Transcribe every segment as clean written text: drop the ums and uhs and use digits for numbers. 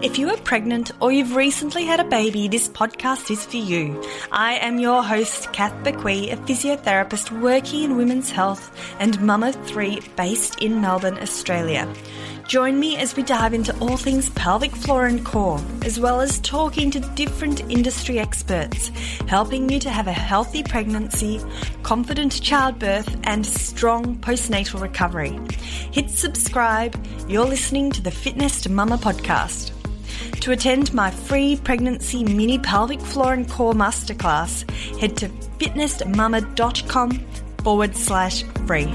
If you are pregnant or you've recently had a baby, this podcast is for you. I am your host, Kath Bequee, a physiotherapist working in women's health and mum of three based in Melbourne, Australia. Join me as we dive into all things pelvic floor and core, as well as talking to different industry experts, helping you to have a healthy pregnancy, confident childbirth, and strong postnatal recovery. Hit subscribe. You're listening to the Fitness to Mama podcast. To attend my free pregnancy mini pelvic floor and core masterclass, head to fitnesstomama.com/free.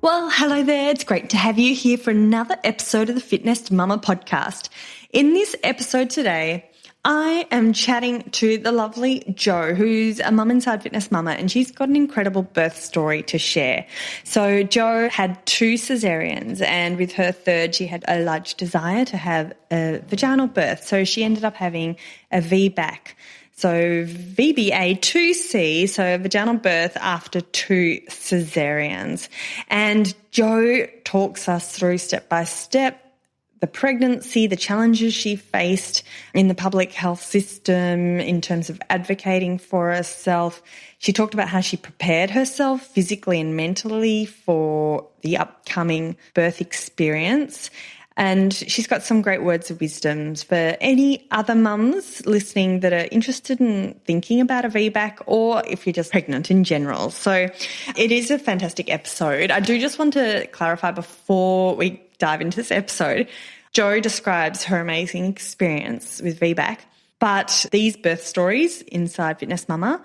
Well, hello there. It's great to have you here for another episode of the Fitness to Mama podcast. In this episode today, I am chatting to the lovely Jo, who's a mum inside Fitness Mama, and she's got an incredible birth story to share. So Jo had 2 caesareans, and with her third, she had a large desire to have a vaginal birth. So she ended up having a VBAC. So VBA2C, so vaginal birth after 2 caesareans. And Jo talks us through step by step the pregnancy, the challenges she faced in the public health system in terms of advocating for herself. She talked about how she prepared herself physically and mentally for the upcoming birth experience. And she's got some great words of wisdom for any other mums listening that are interested in thinking about a VBAC, or if you're just pregnant in general. So it is a fantastic episode. I do just want to clarify before we dive into this episode. Jo describes her amazing experience with VBAC, but these birth stories inside Fitness Mama,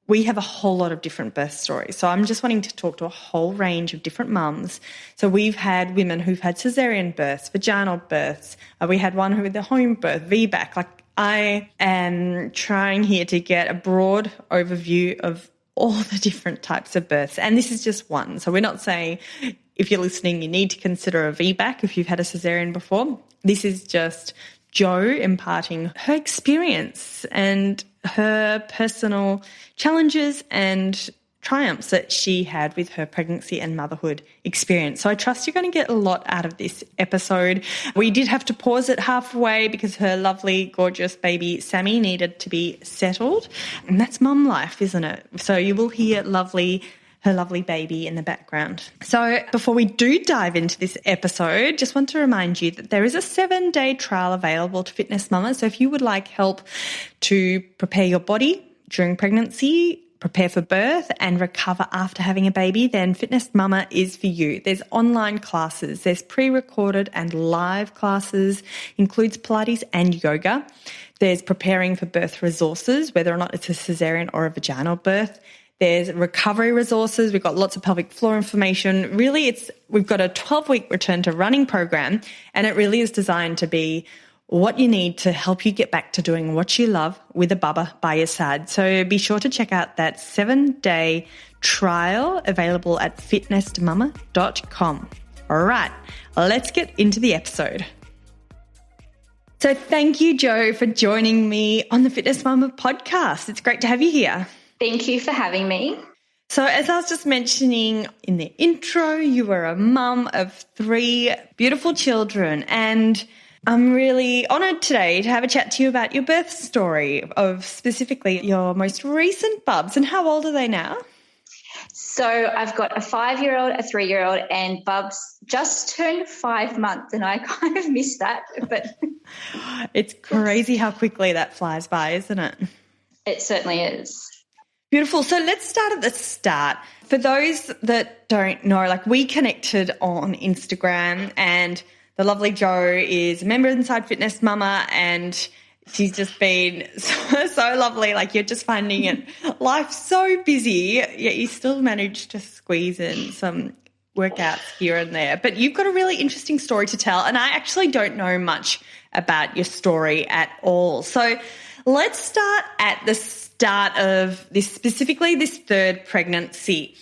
we have a whole lot of different birth stories. So I'm just wanting to talk to a whole range of different mums. So we've had women who've had caesarean births, vaginal births. We had one who had the home birth, VBAC. Like, I am trying here to get a broad overview of all the different types of births. And this is just one. So we're not saying if you're listening, you need to consider a VBAC if you've had a caesarean before. This is just Jo imparting her experience and her personal challenges and triumphs that she had with her pregnancy and motherhood experience. So I trust you're going to get a lot out of this episode. We did have to pause it halfway because her lovely, gorgeous baby Sammy needed to be settled. And that's mum life, isn't it? So you will hear her lovely baby in the background. So before we do dive into this episode, just want to remind you that there is a 7-day trial available to Fitness Mama. So if you would like help to prepare your body during pregnancy, prepare for birth and recover after having a baby, then Fitness Mama is for you. There's online classes, there's pre-recorded and live classes, includes Pilates and yoga. There's preparing for birth resources, whether or not it's a caesarean or a vaginal birth. There's recovery resources. We've got lots of pelvic floor information. Really, we've got a 12-week return to running program, and it really is designed to be what you need to help you get back to doing what you love with a bubba by your side. So be sure to check out that 7-day trial available at fitnesstomama.com. All right, let's get into the episode. So thank you, Jo, for joining me on the Fitness Mama podcast. It's great to have you here. Thank you for having me. So as I was just mentioning in the intro, you were a mum of 3 beautiful children, and I'm really honoured today to have a chat to you about your birth story of specifically your most recent bubs. And how old are they now? So I've got a 5-year-old, a 3-year-old, and Bubs just turned 5 months, and I kind of missed that. But it's crazy how quickly that flies by, isn't it? It certainly is. Beautiful. So let's start at the start. For those that don't know, like, we connected on Instagram, and the lovely Jo is a member inside Fitness Mama, and she's just been so lovely. Like, you're just finding it, life's so busy, yet you still manage to squeeze in some workouts here and there. But you've got a really interesting story to tell, and I actually don't know much about your story at all. So let's start at the start of this, specifically this 3rd pregnancy.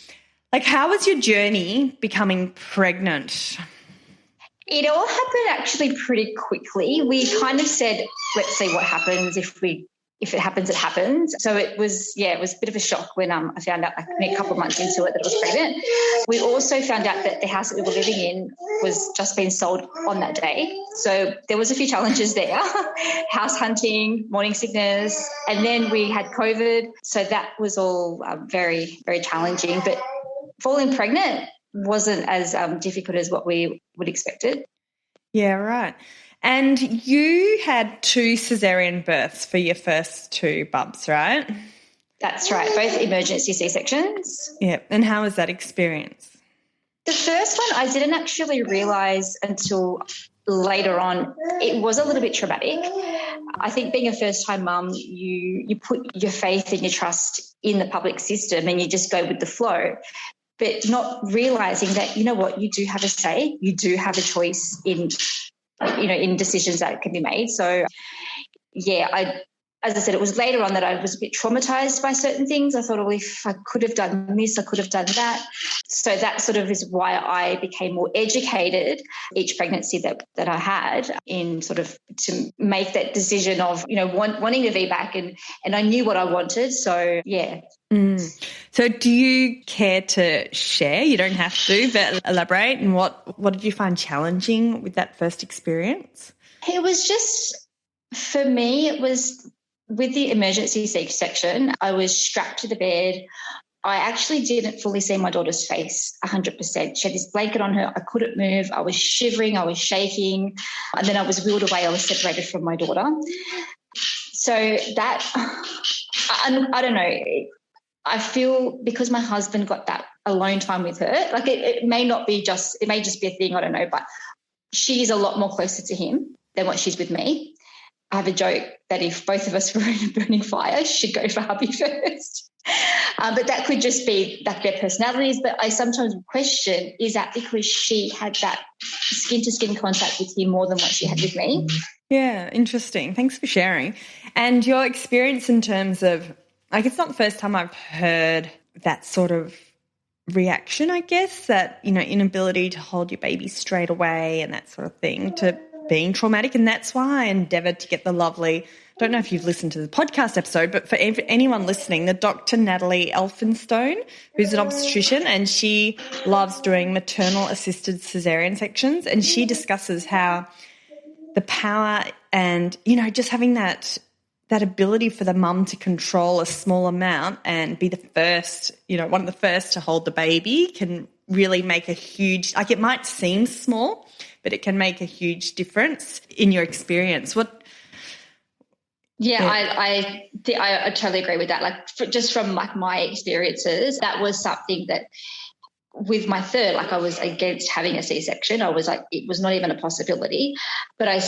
Like, how was your journey becoming pregnant? It all happened actually pretty quickly. We kind of said, let's see what happens if we if it happens, it happens. So it was a bit of a shock when I found out, like, a couple of months into it, that I was pregnant. We also found out that the house that we were living in was just being sold on that day. So there was a few challenges there, house hunting, morning sickness, and then we had COVID. So that was all very, very challenging. But falling pregnant wasn't as difficult as what we would expect it. Yeah, right. And you had 2 caesarean births for your first 2 bumps, right? That's right, both emergency C-sections. Yeah, and how was that experience? The first one I didn't actually realise until later on. It was a little bit traumatic. I think being a first-time mum, you put your faith and your trust in the public system and you just go with the flow. But not realising that, you know what, you do have a say, you do have a choice in decisions that can be made. So, as I said, it was later on that I was a bit traumatised by certain things. I thought, well, if I could have done this, I could have done that. So that sort of is why I became more educated each pregnancy that I had in sort of to make that decision of, wanting a VBAC, and I knew what I wanted. So, yeah. So do you care to share? You don't have to, but elaborate. And what did you find challenging with that first experience? It was just, for me, it was with the emergency C-section, I was strapped to the bed. I actually didn't fully see my daughter's face 100%. She had this blanket on her. I couldn't move. I was shivering. I was shaking. And then I was wheeled away. I was separated from my daughter. So that, I don't know, I feel because my husband got that alone time with her, like it may just be a thing, I don't know, but she is a lot more closer to him than what she's with me. I have a joke that if both of us were in a burning fire, she'd go for hubby first. But that could just be like their personalities. But I sometimes question, is that because she had that skin-to-skin contact with him more than what she had with me? Yeah, interesting. Thanks for sharing. And your experience in terms of, like, it's not the first time I've heard that sort of reaction, I guess, that, inability to hold your baby straight away and that sort of thing to being traumatic. And that's why I endeavoured to get the lovely, don't know if you've listened to the podcast episode, but for anyone listening, the Dr. Natalie Elphinstone, who's an obstetrician, and she loves doing maternal assisted caesarean sections, and she discusses how the power and, just having that ability for the mum to control a small amount and be the first, one of the first to hold the baby can really make a huge, like, it might seem small, but it can make a huge difference in your experience. I totally agree with that. Like, just from my experiences, that was something that with my third, like, I was against having a C-section. I was like, it was not even a possibility. But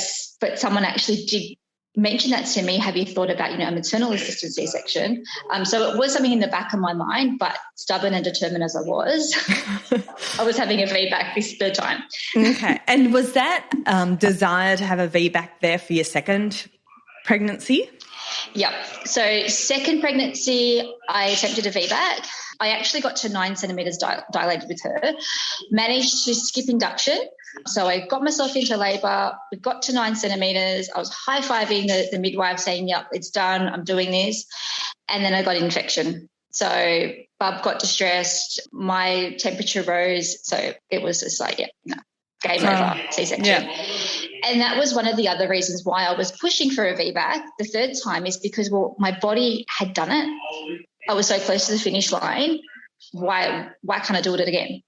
someone actually did mention that to me. Have you thought about, a maternal assisted C-section? So it was something in the back of my mind, but stubborn and determined as I was, I was having a VBAC this third time. Okay. And was that desire to have a VBAC there for your second pregnancy? Yep. So second pregnancy, I attempted a VBAC. I actually got to 9 centimetres dilated with her, managed to skip induction. So I got myself into labour. We got to 9 centimetres. I was high-fiving the midwife saying, yep, it's done. I'm doing this. And then I got an infection. So Bub got distressed. My temperature rose. So it was just like, game over, C-section. Yeah. And that was one of the other reasons why I was pushing for a VBAC the third time, is because, my body had done it. I was so close to the finish line. Why can't I do it again?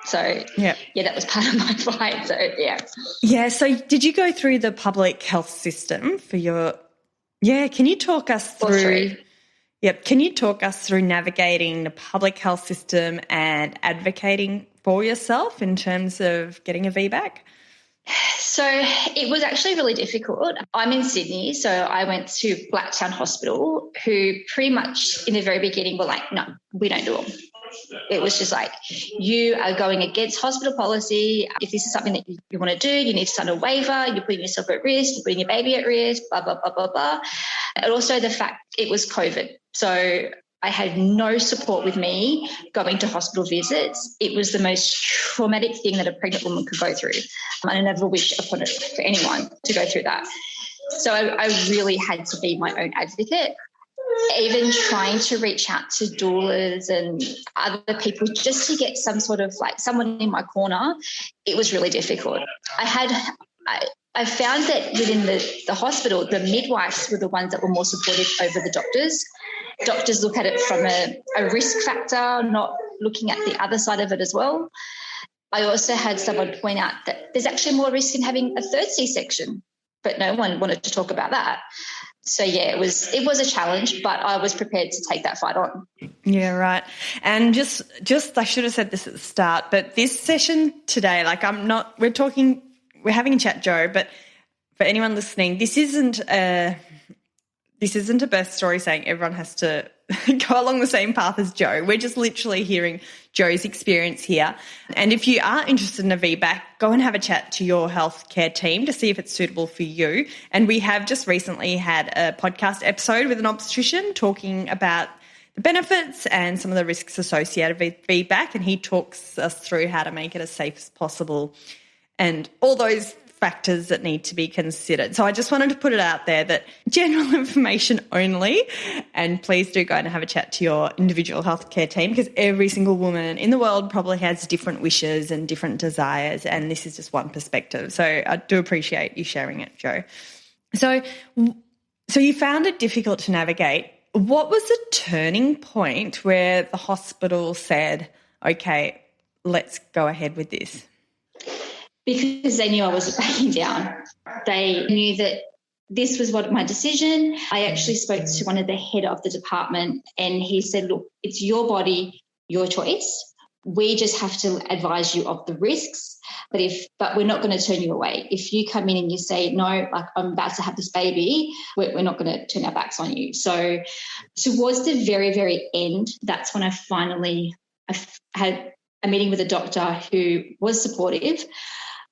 So, that was part of my fight. So, yeah. Yeah, so did you go through the public health system for your – can you talk us through – can you talk us through navigating the public health system and advocating for yourself in terms of getting a VBAC? So it was actually really difficult. I'm in Sydney, so I went to Blacktown Hospital, who pretty much in the very beginning were like, no, we don't do them. It was just like, you are going against hospital policy. If this is something that you want to do, you need to sign a waiver. You're putting yourself at risk. You're putting your baby at risk, blah, blah, blah, blah, blah. And also the fact it was COVID. So I had no support with me going to hospital visits. It was the most traumatic thing that a pregnant woman could go through. I never wish upon it for anyone to go through that. So I really had to be my own advocate. Even trying to reach out to doulas and other people just to get some sort of like someone in my corner, it was really difficult. I found that within the hospital, the midwives were the ones that were more supportive over the doctors. Doctors look at it from a risk factor, not looking at the other side of it as well. I also had someone point out that there's actually more risk in having a third C-section, but no one wanted to talk about that. So, yeah, it was a challenge, but I was prepared to take that fight on. Yeah, right. And just I should have said this at the start, but this session today, like we're having a chat, Joe, but for anyone listening, this isn't a birth story saying everyone has to go along the same path as Joe. We're just literally hearing Joe's experience here. And if you are interested in a VBAC, go and have a chat to your healthcare team to see if it's suitable for you. And we have just recently had a podcast episode with an obstetrician talking about the benefits and some of the risks associated with VBAC, and he talks us through how to make it as safe as possible and all those factors that need to be considered. So I just wanted to put it out there that general information only, and please do go and have a chat to your individual healthcare team, because every single woman in the world probably has different wishes and different desires, and this is just one perspective. So I do appreciate you sharing it, Joe. So you found it difficult to navigate. What was the turning point where the hospital said, okay, let's go ahead with this? Because they knew I wasn't backing down. They knew that this was my decision. I actually spoke to one of the head of the department, and he said, look, it's your body, your choice. We just have to advise you of the risks, but we're not going to turn you away. If you come in and you say, no, like I'm about to have this baby, we're not going to turn our backs on you. So towards the very, very end, that's when I had a meeting with a doctor who was supportive.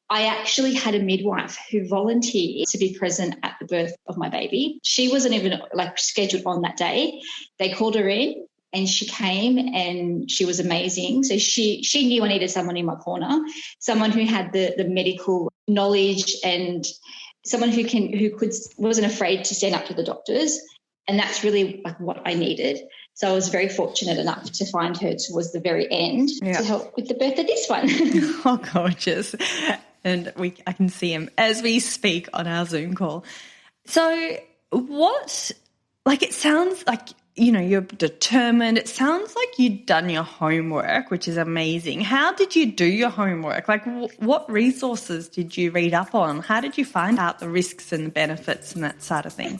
I actually had a midwife who volunteered to be present at the birth of my baby. She wasn't even scheduled on that day. They called her in and she came, and she was amazing. So she knew I needed someone in my corner, someone who had the medical knowledge, and someone who wasn't afraid to stand up to the doctors. And that's really what I needed. So I was very fortunate enough to find her towards the very end to help with the birth of this one. Oh, gorgeous. And I can see him as we speak on our Zoom call. So it sounds like, you're determined. It sounds like you'd done your homework, which is amazing. How did you do your homework? What resources did you read up on? How did you find out the risks and the benefits and that side of thing?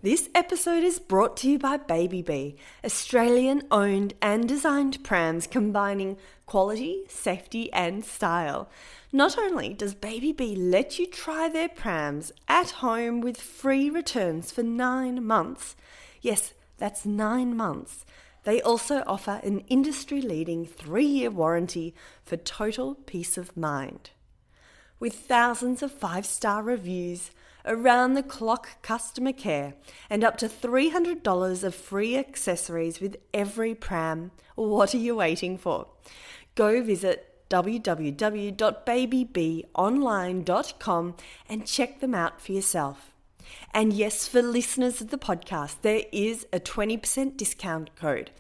This episode is brought to you by Baby Bee, Australian-owned and designed prams combining quality, safety and style. Not only does Baby Bee let you try their prams at home with free returns for 9 months. Yes, that's 9 months. They also offer an industry-leading 3-year warranty for total peace of mind. With thousands of 5-star reviews, around-the-clock customer care, and up to $300 of free accessories with every pram, what are you waiting for? Go visit www.babybeeonline.com and check them out for yourself. And yes, for listeners of the podcast, there is a 20% discount code.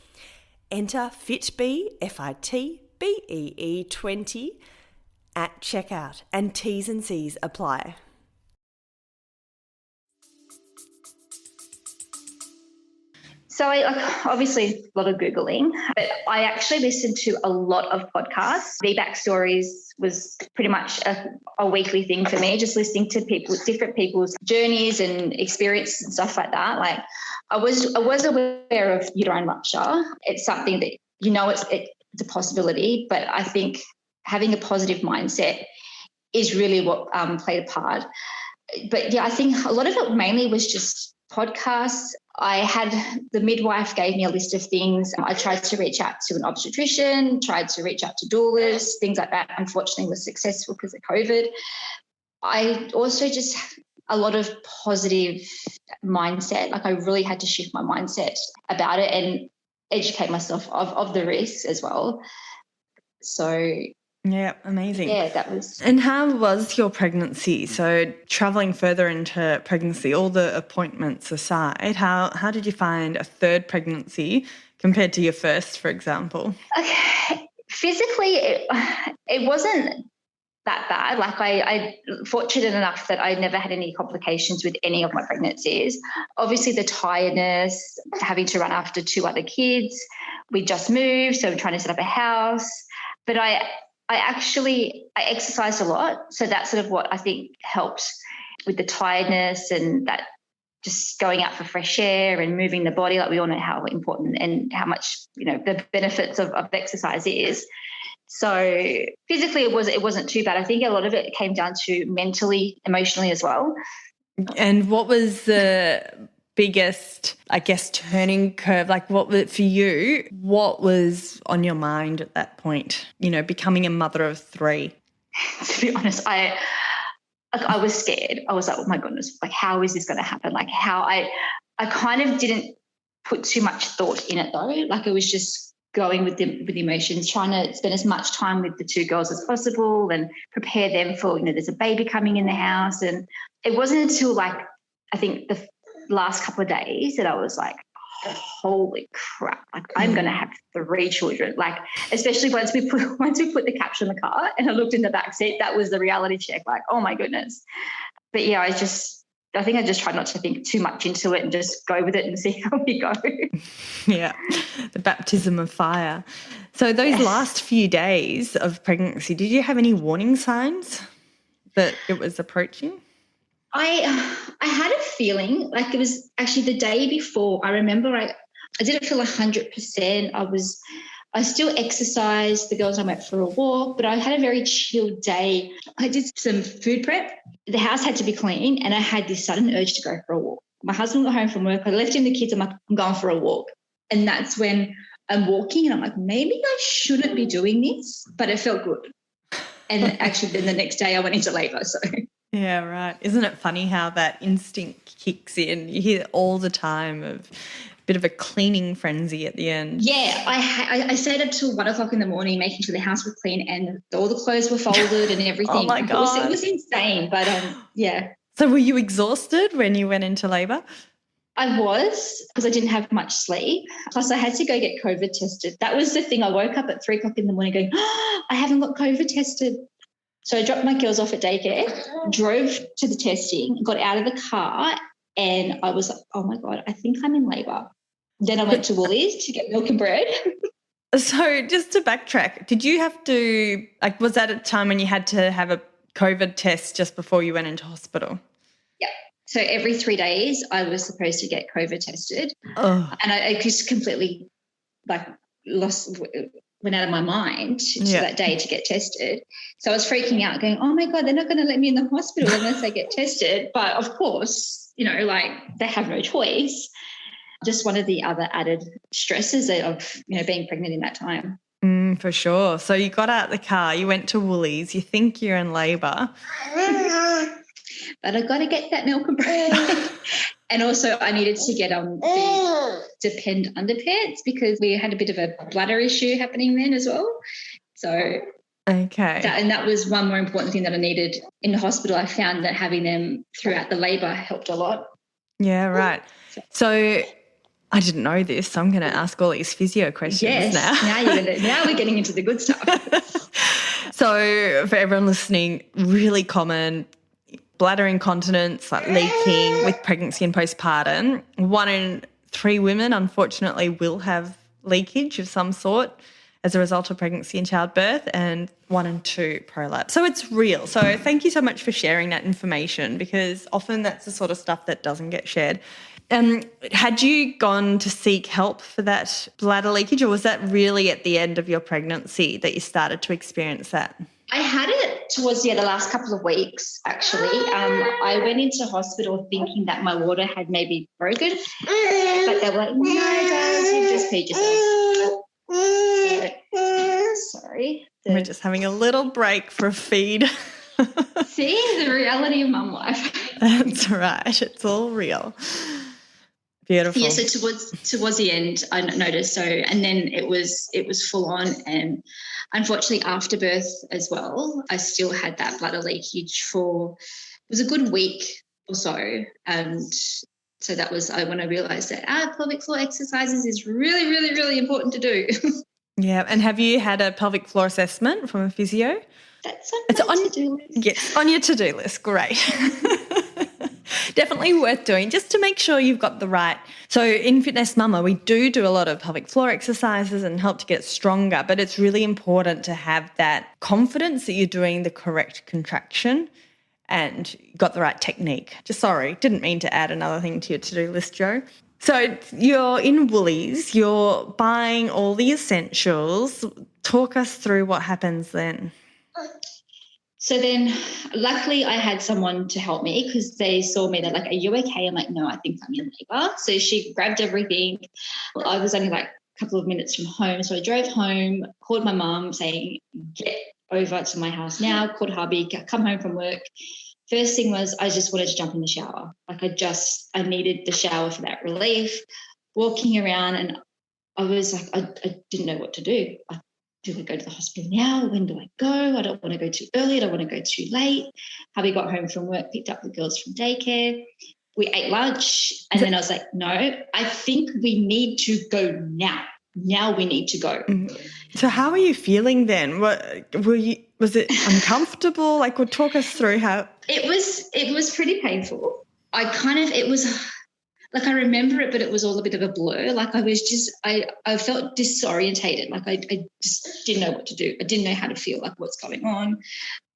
Enter FITBEE, FITBEE 20 at checkout, and T's and C's apply. So obviously a lot of Googling, but I actually listened to a lot of podcasts. VBAC Stories was pretty much a weekly thing for me, just listening to different people's journeys and experiences and stuff like that. I was aware of uterine rupture. It's something that, it's a possibility, but I think having a positive mindset is really what played a part. But yeah, I think a lot of it mainly was just podcasts. I had the midwife gave me a list of things. I tried to reach out to an obstetrician, tried to reach out to doulas, things like that. Unfortunately, was successful because of COVID. I also just a lot of positive mindset. I really had to shift my mindset about it and educate myself of the risks as well. So Yeah, amazing. Yeah, that was. And how was your pregnancy? So traveling further into pregnancy, all the appointments aside, how did you find a third pregnancy compared to your first, for example? Okay. Physically, it wasn't that bad. Like I fortunate enough that I never had any complications with any of my pregnancies. Obviously the tiredness, having to run after 2 other kids. We just moved, so I'm trying to set up a house. But I exercised a lot. So that's sort of what I think helped with the tiredness and that just going out for fresh air and moving the body. Like we all know how important and how much, the benefits of exercise is. So physically it wasn't too bad. I think a lot of it came down to mentally, emotionally as well. And what was the biggest, I guess, turning curve? Like what for you, what was on your mind at that point, becoming a mother of 3? To be honest, I was scared. I was like, oh my goodness, like how is this going to happen? Like how I kind of didn't put too much thought in it though. Like it was just going with the emotions, trying to spend as much time with the 2 girls as possible and prepare them for, there's a baby coming in the house. And it wasn't until like, I think the last couple of days that I was like, holy crap, like I'm going to have 3 children. Like, especially once we put the caption in the car and I looked in the back seat, that was the reality check. Like, oh my goodness. But yeah, I think I just tried not to think too much into it and just go with it and see how we go. Yeah, the baptism of fire. So those last few days of pregnancy, did you have any warning signs that it was approaching? I had a feeling like it was actually the day before. I remember I didn't feel 100%. I still exercised. The girls and I went for a walk, but I had a very chill day. I did some food prep. The house had to be clean and I had this sudden urge to go for a walk. My husband got home from work. I left him the kids. I'm like, I'm going for a walk. And that's when I'm walking and I'm like, maybe I shouldn't be doing this, but it felt good. And actually then the next day I went into labour. So yeah, right. Isn't it funny how that instinct kicks in? You hear it all the time of a bit of a cleaning frenzy at the end. Yeah, I stayed up till 1 o'clock in the morning making sure the house was clean and all the clothes were folded and everything. Oh my God. It was insane, but yeah. So were you exhausted when you went into labour? I was, because I didn't have much sleep. Plus I had to go get COVID tested. That was the thing. I woke up at 3 o'clock in the morning going, oh, I haven't got COVID tested. So I dropped my girls off at daycare, drove to the testing, got out of the car, and I was like, oh my God, I think I'm in labour. Then I went to Woolies to get milk and bread. So just to backtrack, did you have to, was that a time when you had to have a COVID test just before you went into hospital? Yeah. So every 3 days I was supposed to get COVID tested. Oh. And I just completely went out of my mind to that day to get tested. So I was freaking out going, oh my God, they're not going to let me in the hospital unless I get tested. But of course, they have no choice. Just one of the other added stresses of, being pregnant in that time. For sure. So you got out the car, you went to Woolies, you think you're in labour. But I got to get that milk and bread. And also I needed to get the Depend underpants because we had a bit of a bladder issue happening then as well. So okay. That was one more important thing that I needed in the hospital. I found that having them throughout the labour helped a lot. Yeah, right. So I didn't know this, so I'm going to ask all these physio questions now. Now we're getting into the good stuff. So for everyone listening, really common bladder incontinence, like leaking with pregnancy and postpartum. 1 in 3 women, unfortunately, will have leakage of some sort as a result of pregnancy and childbirth, and 1 in 2 prolapse. So it's real. So thank you so much for sharing that information, because often that's the sort of stuff that doesn't get shared. Had you gone to seek help for that bladder leakage, or was that really at the end of your pregnancy that you started to experience that? I had it towards the last couple of weeks, actually. I went into hospital thinking that my water had maybe broken, but they were like, no, guys, you've just peed yourself. Sorry. We're just having a little break for a feed. See, the reality of mum life. That's right. It's all real. Beautiful. Yeah, so towards the end, I noticed. So, and then it was full on, and unfortunately, after birth as well, I still had that bladder leakage for it was a good week or so, and so that was when I realised that pelvic floor exercises is really, really, really important to do. Yeah, and have you had a pelvic floor assessment from a physio? That's on my to-do list. Yes, on your to-do list. Great. Definitely worth doing just to make sure you've got the right. So in Fitness Mama, we do a lot of pelvic floor exercises and help to get stronger, but it's really important to have that confidence that you're doing the correct contraction and got the right technique. Didn't mean to add another thing to your to-do list, Jo. So you're in Woolies, you're buying all the essentials. Talk us through what happens then. So then luckily I had someone to help me because they saw me. They're like, are you okay? I'm like, no, I think I'm in labour. So she grabbed everything. I was only like a couple of minutes from home. So I drove home, called my mum saying, get over to my house now, called hubby, come home from work. First thing was I just wanted to jump in the shower. Like I needed the shower for that relief, walking around, and I was like, I didn't know what to do. Do I go to the hospital now? When do I go? I don't want to go too early. I don't want to go too late. Hubby got home from work, picked up the girls from daycare. We ate lunch, and then I was like, no, I think we need to go now. Now we need to go. So how were you feeling then? Was it uncomfortable? Like, talk us through how. It was pretty painful. It was like I remember it, but it was all a bit of a blur. Like I was just, I felt disorientated. Like I just didn't know what to do. I didn't know how to feel, like what's going on.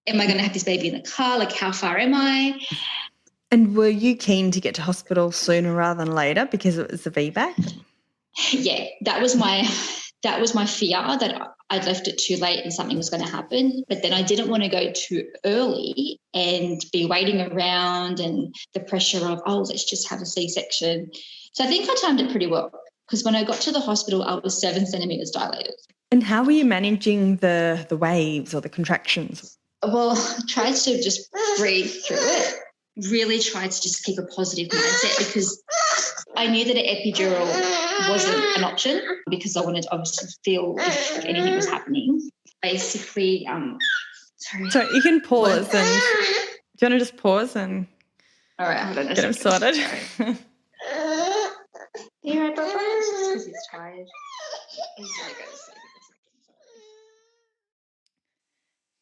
Am I going to have this baby in the car? Like how far am I? And were you keen to get to hospital sooner rather than later because it was the VBAC? Yeah, that was my fear, that I'd left it too late and something was going to happen. But then I didn't want to go too early and be waiting around and the pressure of, let's just have a C-section. So I think I timed it pretty well because when I got to the hospital, I was 7 centimetres dilated. And how were you managing the waves or the contractions? Well, I tried to just breathe through it. Really tried to just keep a positive mindset because I knew that an epidural wasn't an option because I wanted to obviously feel if anything was happening. Basically, sorry. So you can pause and do you want to just pause and all right, hold on get him sorted? You're right, Papa? Because he's tired. He's going to go to sleep.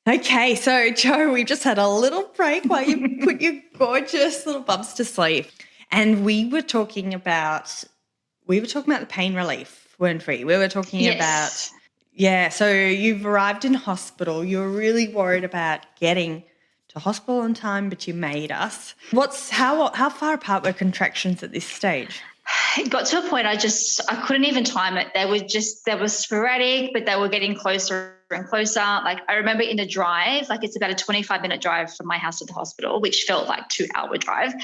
Okay, so Jo, we just had a little break while you put your gorgeous little bubs to sleep, and we were talking about the pain relief, weren't we? We were talking about so you've arrived in hospital. You're really worried about getting to hospital on time, but you made us. How far apart were contractions at this stage? It got to a point I couldn't even time it. They were sporadic, but they were getting closer and closer. Like I remember in the drive, like it's about a 25-minute drive from my house to the hospital, which felt like 2-hour drive.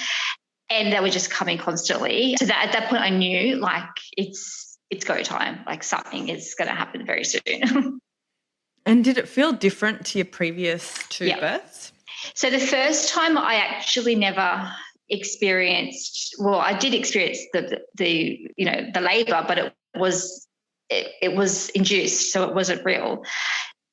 And they were just coming constantly. So that at that point I knew like it's go time. Like something is going to happen very soon. And did it feel different to your previous two births? So the first time I actually never experienced, well, I did experience the labour, but it was induced, so it wasn't real.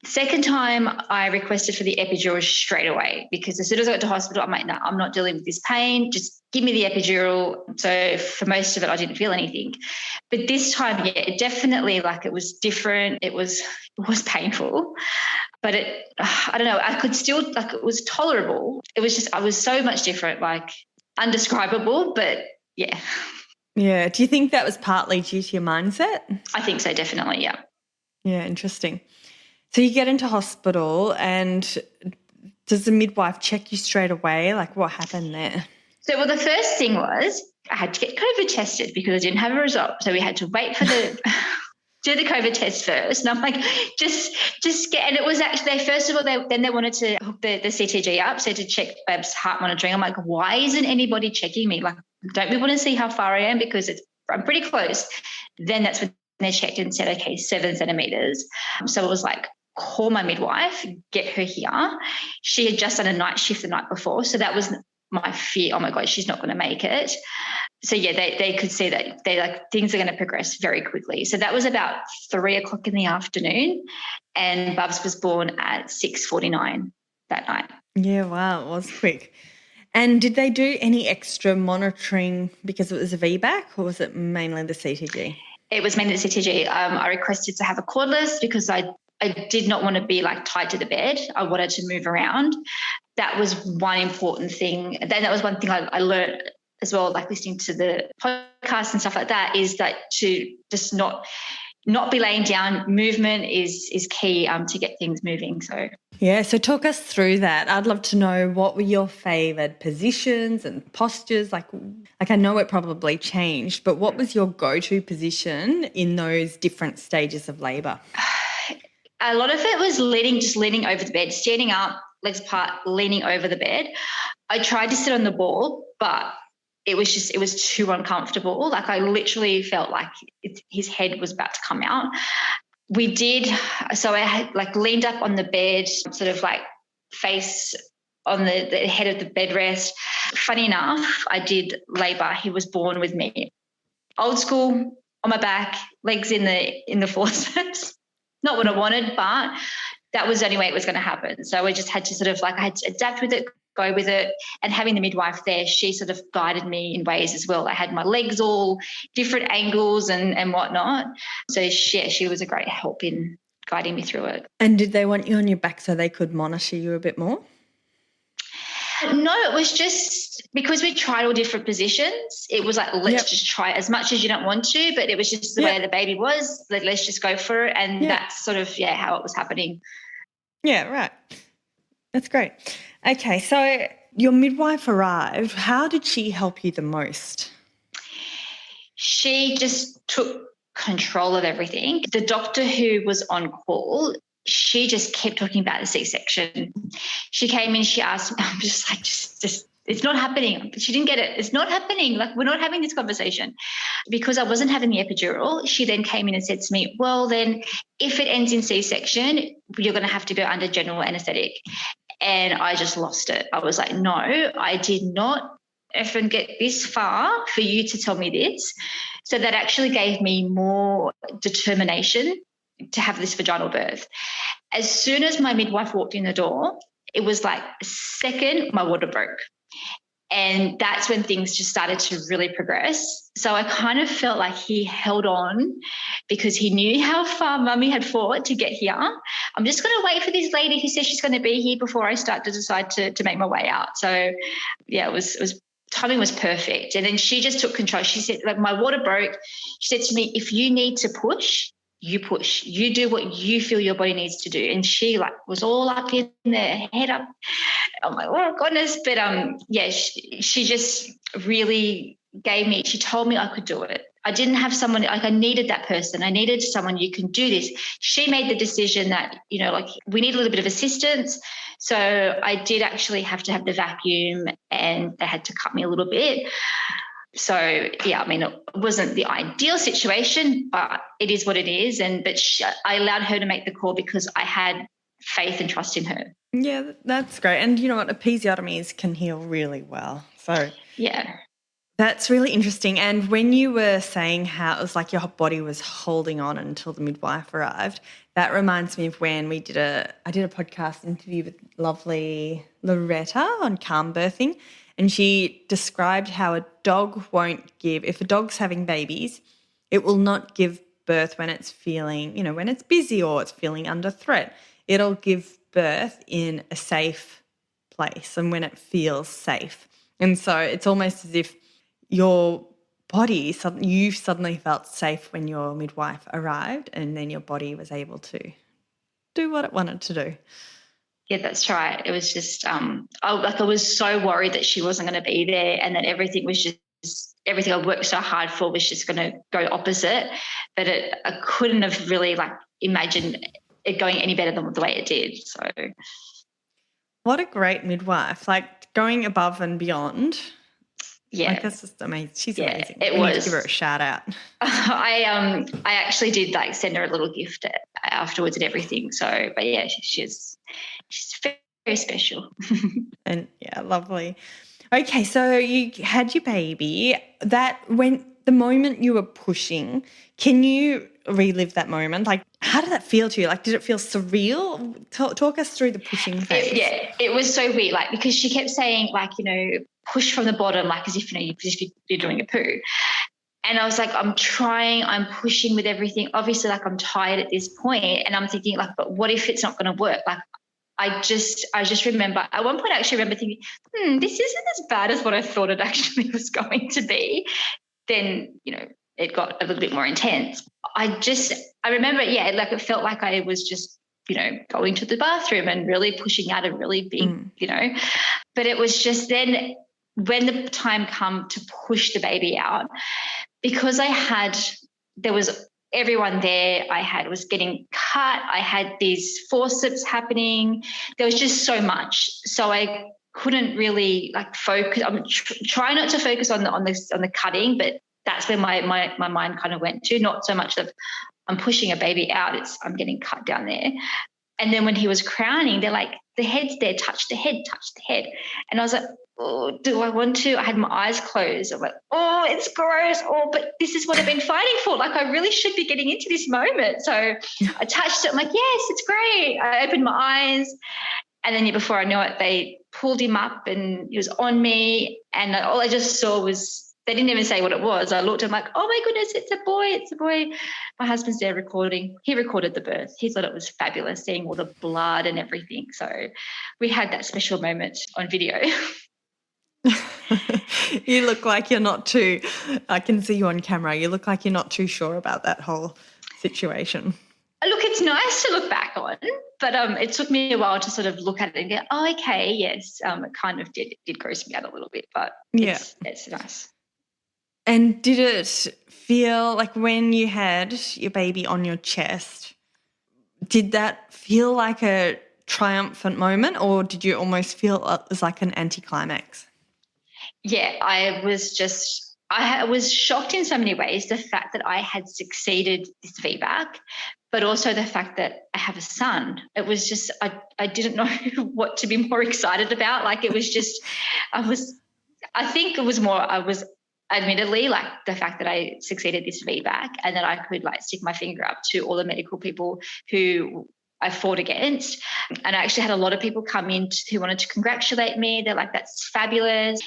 Second time I requested for the epidural straight away because as soon as I got to hospital, I'm like, no, I'm not dealing with this pain. Just give me the epidural. So for most of it, I didn't feel anything. But this time, it definitely, like, it was different. It was painful, but I don't know, I could still, like, it was tolerable. It was just, I was so much different, like undescribable, but yeah. Yeah. Do you think that was partly due to your mindset? I think so, definitely, yeah. Yeah, interesting. So you get into hospital and does the midwife check you straight away? Like what happened there? So, well, the first thing was I had to get COVID tested because I didn't have a result. So we had to wait for do the COVID test first. And I'm like, just get, and it was actually, first of all, they wanted to hook the CTG up, so to check Bab's heart monitoring. I'm like, why isn't anybody checking me? Like, don't we want to see how far I am? Because I'm pretty close. Then that's when they checked and said, okay, 7 centimetres. So it was like, call my midwife, get her here. She had just done a night shift the night before. So that was my fear. Oh my God, she's not going to make it. So yeah, they could see that they like things are going to progress very quickly. So that was about 3:00 in the afternoon, and Bubs was born at 6:49 that night. Yeah, wow, it was quick. And did they do any extra monitoring because it was a VBAC, or was it mainly the CTG? It was mainly the CTG. I requested to have a cordless because I did not want to be like tied to the bed. I wanted to move around. That was one important thing. Then that was one thing I learned as well, like listening to the podcast and stuff like that, is that to just not be laying down. Movement is key to get things moving. So yeah, so talk us through that. I'd love to know, what were your favoured positions and postures? Like I know it probably changed, but what was your go-to position in those different stages of labour? A lot of it was leaning over the bed, standing up, legs apart, leaning over the bed. I tried to sit on the ball, but it was too uncomfortable. Like I literally felt like his head was about to come out. So I had like leaned up on the bed, sort of like face on the head of the bed rest. Funny enough, I did labour. He was born with me. Old school, on my back, legs in the forceps. Not what I wanted, but that was the only way it was going to happen. So I just had to sort of like, I had to adapt with it, go with it. And having the midwife there, she sort of guided me in ways as well. I had my legs all different angles and whatnot. So she was a great help in guiding me through it. And did they want you on your back so they could monitor you a bit more? No, it was just because we tried all different positions. It was like, let's just try as much as you don't want to, but it was just the way the baby was. Like, let's just go for it. And that's sort of, how it was happening. Yeah, right. That's great. Okay, so your midwife arrived. How did she help you the most? She just took control of everything. The doctor who was on call, she just kept talking about the C-section. She came in, she asked me, I'm just like, just it's not happening. She didn't get it. It's not happening. Like, we're not having this conversation. Because I wasn't having the epidural, she then came in and said to me, well, then if it ends in C-section, you're going to have to go under general anaesthetic. And I just lost it. I was like, no, I did not effing get this far for you to tell me this. So that actually gave me more determination to have this vaginal birth. As soon as my midwife walked in the door, it was like a second, my water broke. And that's when things just started to really progress. So I kind of felt like he held on because he knew how far Mummy had fought to get here. I'm just going to wait for this lady who says she's going to be here before I start to decide to make my way out. So, yeah, it was timing was perfect. And then she just took control. She said, like, my water broke. She said to me, if you need to push, you push. You do what you feel your body needs to do. And she was all up in there, head up. I'm like, oh goodness. But she just really she told me I could do it. I didn't have someone, like, I needed that person. I needed someone, you can do this. She made the decision that, we need a little bit of assistance. So I did actually have to have the vacuum, and they had to cut me a little bit. So, yeah, I mean, it wasn't the ideal situation, but it is what it is. But I allowed her to make the call because I had faith and trust in her. Yeah, that's great. And you know what? Episiotomies can heal really well. So, yeah. That's really interesting. And when you were saying how it was like your body was holding on until the midwife arrived, that reminds me of when I did a podcast interview with lovely Loretta on calm birthing. And she described how a dog won't give, if a dog's having babies, it will not give birth when it's feeling, when it's busy or it's feeling under threat. It'll give birth in a safe place and when it feels safe. And so it's almost as if your body, you suddenly felt safe when your midwife arrived, and then your body was able to do what it wanted to do. Yeah, that's right. It was just, I was so worried that she wasn't going to be there, and that everything I worked so hard for was just going to go opposite. But I couldn't have really imagined it going any better than the way it did. So, what a great midwife! Going above and beyond. Yeah, that's just amazing. She's amazing. It was. Need to give her a shout out. I actually did send her a little gift afterwards and everything. So, but yeah, she's very special. And yeah, lovely. Okay, so you had your baby. The moment you were pushing, can you relive that moment? Like, how did that feel to you? Like, did it feel surreal? Talk us through the pushing phase. It was so weird, like, because she kept saying, like, push from the bottom, like as if, you're doing a poo. And I was like, I'm pushing with everything. Obviously, like, I'm tired at this point, and I'm thinking, like, but what if it's not going to work? Like, I just remember at one point I actually remember thinking, this isn't as bad as what I thought it actually was going to be. Then, it got a little bit more intense. I remember, like, it felt like I was just, going to the bathroom and really pushing out a really big, but it was just then when the time come to push the baby out, because there was everyone there. Was getting cut. I had these forceps happening. There was just so much. So I couldn't really focus. I'm trying not to focus on the cutting, but that's where my mind kind of went to. Not so much of I'm pushing a baby out. It's I'm getting cut down there. And then when he was crowning, they're like, the head's there, touch the head. And I was like, oh, do I want to? I had my eyes closed. I'm like, oh, it's gross. Oh, but this is what I've been fighting for. Like, I really should be getting into this moment. So I touched it. I'm like, yes, it's great. I opened my eyes. And then before I know it, they pulled him up and he was on me. And all I just saw was, they didn't even say what it was. I looked at him like, oh my goodness, it's a boy. My husband's there recording. He recorded the birth. He thought it was fabulous seeing all the blood and everything. So we had that special moment on video. You look like you're not too, I can see you on camera. You look like you're not too sure about that whole situation. Look, it's nice to look back on, but it took me a while to sort of look at it and go, oh, okay, yes. It kind of did gross me out a little bit, but it's nice. And did it feel like when you had your baby on your chest, did that feel like a triumphant moment, or did you almost feel it was like an anticlimax? Yeah, I was shocked in so many ways, the fact that I had succeeded this VBAC, but also the fact that I have a son. It was just, I didn't know what to be more excited about. Like, it was just, I think it was more, I was admittedly, like, the fact that I succeeded this VBAC and that I could stick my finger up to all the medical people who I fought against. And I actually had a lot of people come in who wanted to congratulate me. They're like, that's fabulous.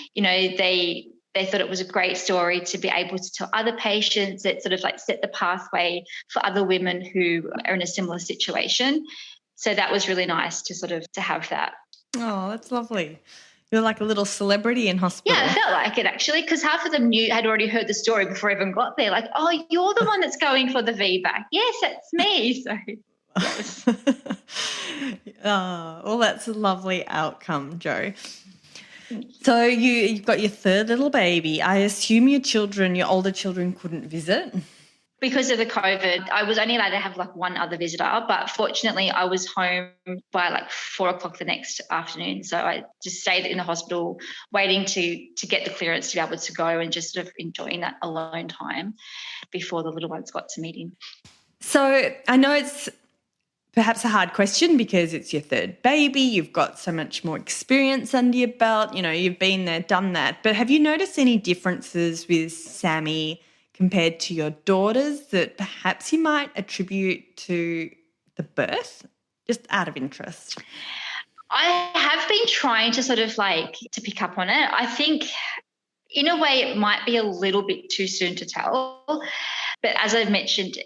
They thought it was a great story to be able to tell other patients. That sort of set the pathway for other women who are in a similar situation. So that was really nice to have that. Oh, that's lovely. You're like a little celebrity in hospital. Yeah, I felt like it actually, because half of them had already heard the story before I even got there. Like, oh, you're the one that's going for the VBAC. Yes, that's me. So, yes. Well, that's a lovely outcome, Jo. So you've got your third little baby. I assume your older children couldn't visit? Because of the COVID, I was only allowed to have one other visitor, but fortunately I was home by 4 o'clock the next afternoon. So I just stayed in the hospital waiting to get the clearance to be able to go and just sort of enjoying that alone time before the little ones got to meet him. So I know it's perhaps a hard question because it's your third baby. You've got so much more experience under your belt. You've been there, done that. But have you noticed any differences with Sammy compared to your daughters that perhaps you might attribute to the birth, just out of interest? I have been trying to sort of to pick up on it. I think in a way it might be a little bit too soon to tell. But as I've mentioned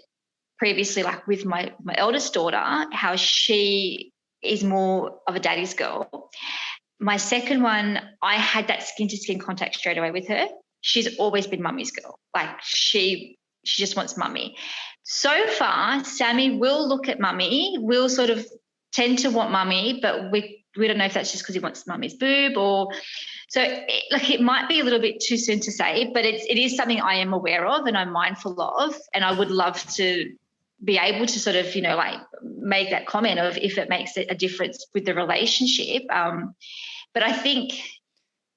previously, with my eldest daughter, how she is more of a daddy's girl. My second one, I had that skin-to-skin contact straight away with her. She's always been mummy's girl. She just wants mummy. So far, Sammy will look at mummy, will sort of tend to want mummy, but we don't know if that's just because he wants mummy's boob or so. It might be a little bit too soon to say, but it is something I am aware of and I'm mindful of, and I would love to be able to sort of make that comment of if it makes a difference with the relationship. But I think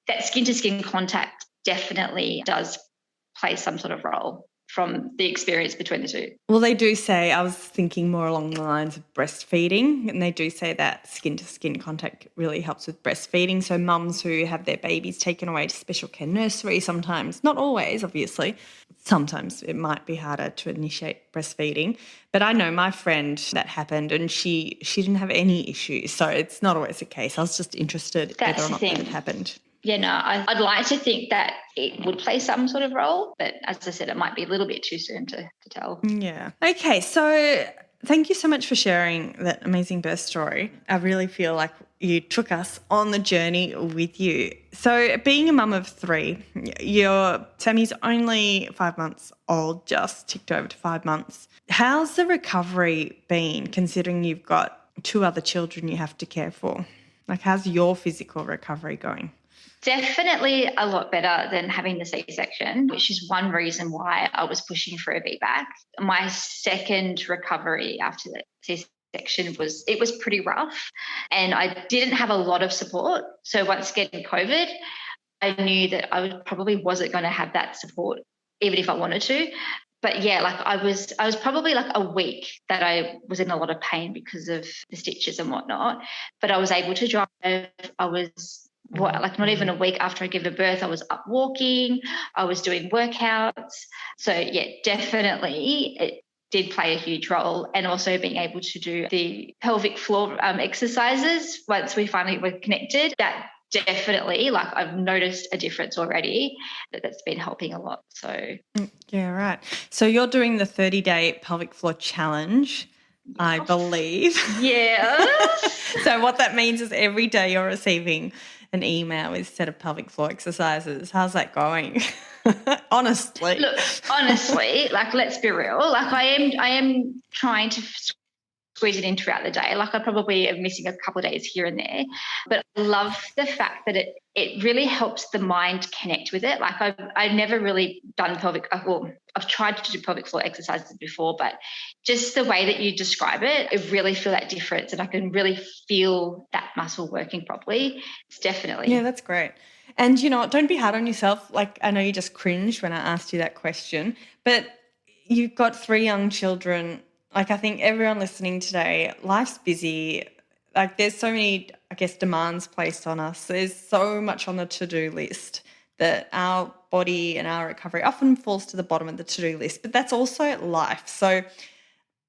that skin to skin contact definitely does play some sort of role. from the experience between the two. Well, they do say, I was thinking more along the lines of breastfeeding, and they do say that skin-to-skin contact really helps with breastfeeding. So mums who have their babies taken away to special care nursery sometimes, not always, obviously, sometimes it might be harder to initiate breastfeeding. But I know my friend that happened and she didn't have any issues. So it's not always the case. I was just interested whether or not that had happened. Yeah, no, I'd like to think that it would play some sort of role, but as I said, it might be a little bit too soon to tell. Yeah. Okay, so thank you so much for sharing that amazing birth story. I really feel like you took us on the journey with you. So being a mum of 3, Sammy's only 5 months old, just ticked over to 5 months. How's the recovery been, considering you've got 2 other children you have to care for? Like, how's your physical recovery going? Definitely a lot better than having the C-section, which is one reason why I was pushing for a VBAC. My second recovery after the C-section was pretty rough, and I didn't have a lot of support. So once getting COVID, I knew that I probably wasn't going to have that support even if I wanted to. But yeah, like I was probably like a week that I was in a lot of pain because of the stitches and whatnot, but I was able to drive. I was not even a week after I gave birth, I was up walking, I was doing workouts. So yeah, definitely it did play a huge role, and also being able to do the pelvic floor exercises once we finally were connected. That definitely, like, I've noticed a difference already that's been helping a lot. So yeah, right. So you're doing the 30-day pelvic floor challenge, I believe. Yeah. So what that means is every day you're receiving an email with a set of pelvic floor exercises. How's that going? Honestly. Look, honestly, like, let's be real. Like, I am trying to squeeze it in throughout the day. Like, I probably am missing a couple of days here and there, but I love the fact that it really helps the mind connect with it. Like, I've never really done I've tried to do pelvic floor exercises before, but just the way that you describe it, I really feel that difference, and I can really feel that muscle working properly. It's definitely. Yeah, that's great. And you know what, don't be hard on yourself. Like, I know you just cringed when I asked you that question, but you've got 3 young children. Like, I think everyone listening today, life's busy. Like, there's so many, I guess, demands placed on us. There's so much on the to-do list that our body and our recovery often falls to the bottom of the to-do list, but that's also life. So,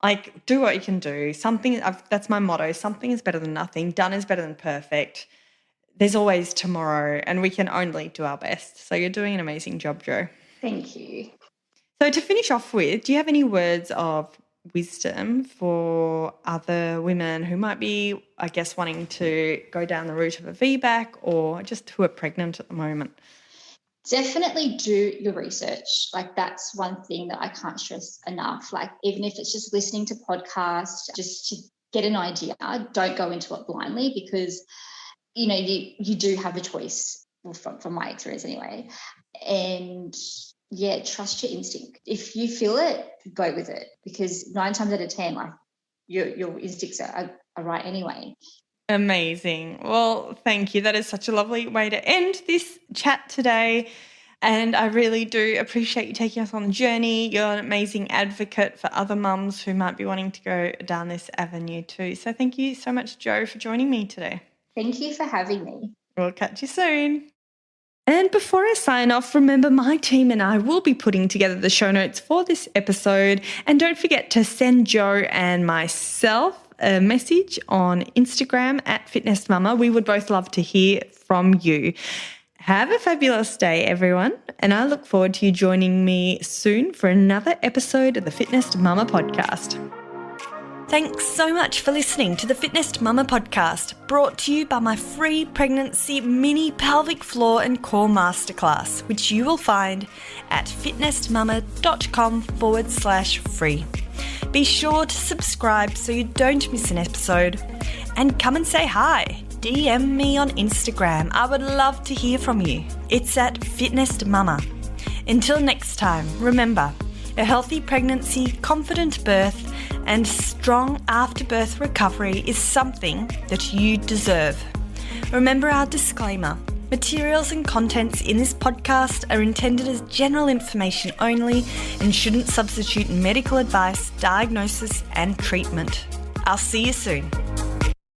like, do what you can do. That's my motto. Something is better than nothing. Done is better than perfect. There's always tomorrow, and we can only do our best. So you're doing an amazing job, Jo. Thank you. So to finish off with, do you have any words of wisdom for other women who might be, I guess, wanting to go down the route of a VBAC, or just who are pregnant at the moment? Definitely do your research. Like, that's one thing that I can't stress enough. Like, even if it's just listening to podcasts, just to get an idea, don't go into it blindly, because, you know, you do have a choice, from my experience anyway. And yeah, trust your instinct. If you feel it, go with it, because 9 times out of 10, like, your instincts are right anyway. Amazing. Well, thank you. That is such a lovely way to end this chat today. And I really do appreciate you taking us on the journey. You're an amazing advocate for other mums who might be wanting to go down this avenue too. So thank you so much, Jo, for joining me today. Thank you for having me. We'll catch you soon. And before I sign off, remember, my team and I will be putting together the show notes for this episode. And don't forget to send Jo and myself a message on Instagram @FitnessMama. We would both love to hear from you. Have a fabulous day, everyone. And I look forward to you joining me soon for another episode of the Fitness Mama podcast. Thanks so much for listening to the Fitness Mama podcast, brought to you by my free pregnancy mini pelvic floor and core masterclass, which you will find at fitnessmama.com/free. Be sure to subscribe so you don't miss an episode, and come and say hi. DM me on Instagram. I would love to hear from you. It's at Fitness Mama. Until next time, remember, a healthy pregnancy, confident birth, and strong after-birth recovery is something that you deserve. Remember our disclaimer: Materials and contents in this podcast are intended as general information only and shouldn't substitute medical advice, diagnosis, and treatment. I'll see you soon.